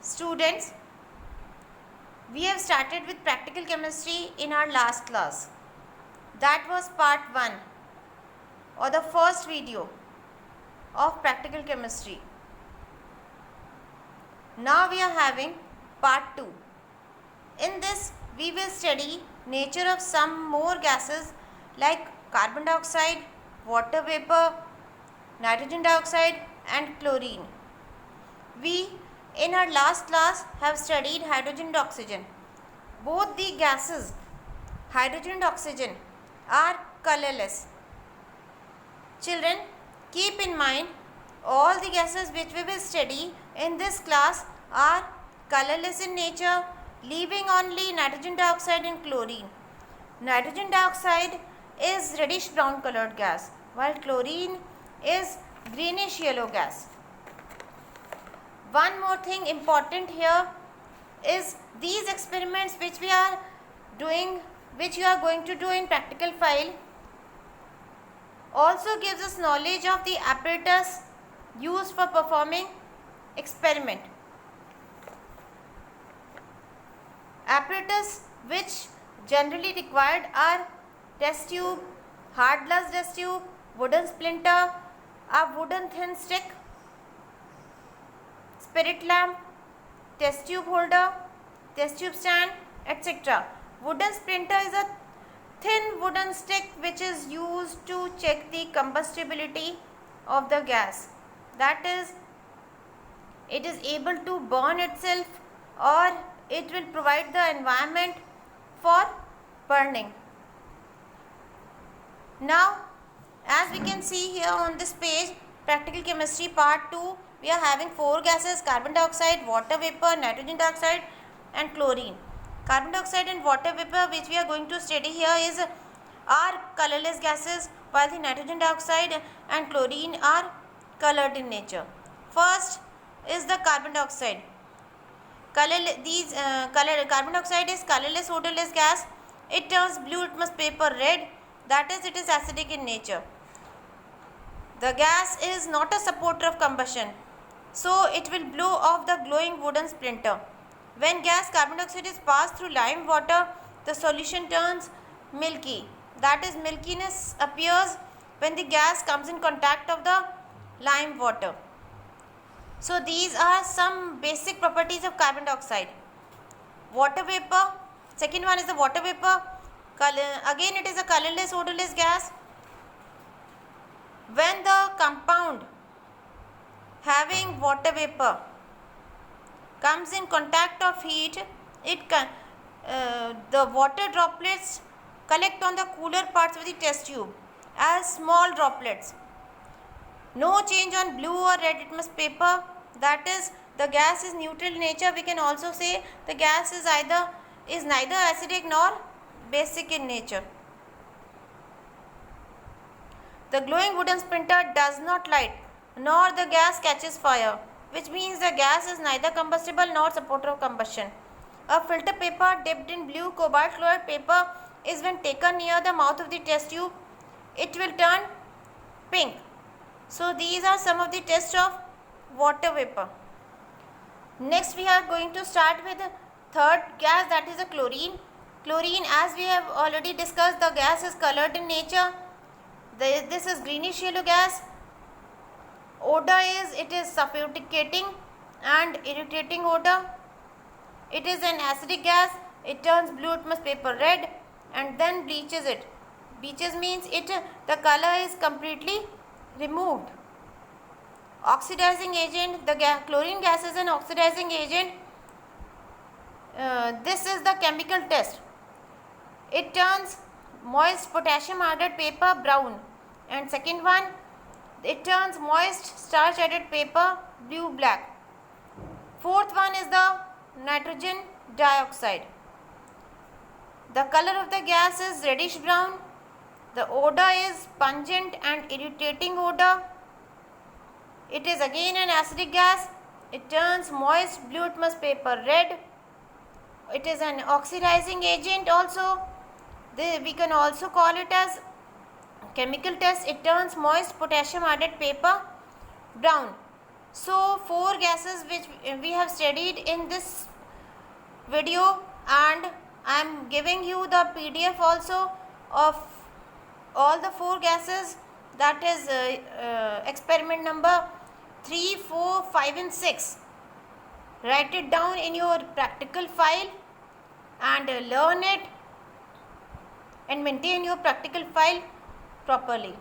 Students, we have started with practical chemistry in our last class. That was part 1 or the first video of practical chemistry. Now we are having part 2. In this we will study nature of some more gases like carbon dioxide, water vapor, nitrogen dioxide and chlorine. We in our last class have studied hydrogen and oxygen. Both the gases, hydrogen and oxygen, are colorless. Children, keep in mind all the gases which we will study in this class are colorless in nature, leaving only nitrogen dioxide and chlorine. Nitrogen dioxide is reddish brown colored gas, while chlorine is greenish yellow gas. One more thing important here is these experiments which we are doing, which you are going to do in practical file, also gives us knowledge of the apparatus used for performing experiment. Apparatus which generally required are test tube, hard glass test tube, wooden splinter, a wooden thin stick, spirit lamp, test tube holder, test tube stand, etc. Wooden splinter is a thin wooden stick which is used to check the combustibility of the gas. That is, it is able to burn itself or it will provide the environment for burning. Now, as we can see here on this page, practical chemistry part 2, we are having 4 gases: carbon dioxide, water vapor, nitrogen dioxide and chlorine. Carbon dioxide and water vapor which we are going to study here are colorless gases, while the nitrogen dioxide and chlorine are colored in nature. First is the carbon dioxide. Carbon dioxide is colorless, odorless gas. It turns blue litmus paper red, that is, it is acidic in nature. The gas is not a supporter of combustion, so it will blow off the glowing wooden splinter. When gas carbon dioxide is passed through lime water, the solution turns milky. That is, milkiness appears when the gas comes in contact of the lime water. So these are some basic properties of carbon dioxide. Water vapor, second one is the water vapor. Again it is a colorless, odorless gas. When the compound having water vapor comes in contact of heat, the water droplets collect on the cooler parts of the test tube as small droplets. No change on blue or red litmus paper, that is, the gas is neutral in nature. We can also say the gas is neither acidic nor basic in nature. The glowing wooden splinter does not light, nor the gas catches fire, which means the gas is neither combustible nor supporter of combustion. A filter paper dipped in blue cobalt chloride paper is, when taken near the mouth of the test tube, it will turn pink. So these are some of the tests of water vapor. Next we are going to start with the third gas, that is the chlorine. Chlorine, as we have already discussed, the gas is colored in nature. This is greenish yellow gas. Odor it is suffocating and irritating odor. It is an acidic gas. It turns blue litmus paper red and then bleaches it. Bleaches means the color is completely removed. Oxidizing agent, the chlorine gas is an oxidizing agent. This is the chemical test. It turns moist potassium iodide paper brown, and second one, it turns moist starch added paper blue black. Fourth one is the nitrogen dioxide. The color of the gas is reddish brown. The odor is pungent and irritating odor. It is again an acidic gas. It turns moist blue litmus paper red. It is an oxidizing agent also. We can also call it as chemical test. It turns moist potassium iodide paper brown. So 4 gases which we have studied in this video, and I am giving you the PDF also of all the 4 gases, that is experiment number 3, 4, 5 and 6. Write it down in your practical file and learn it and maintain your practical file properly.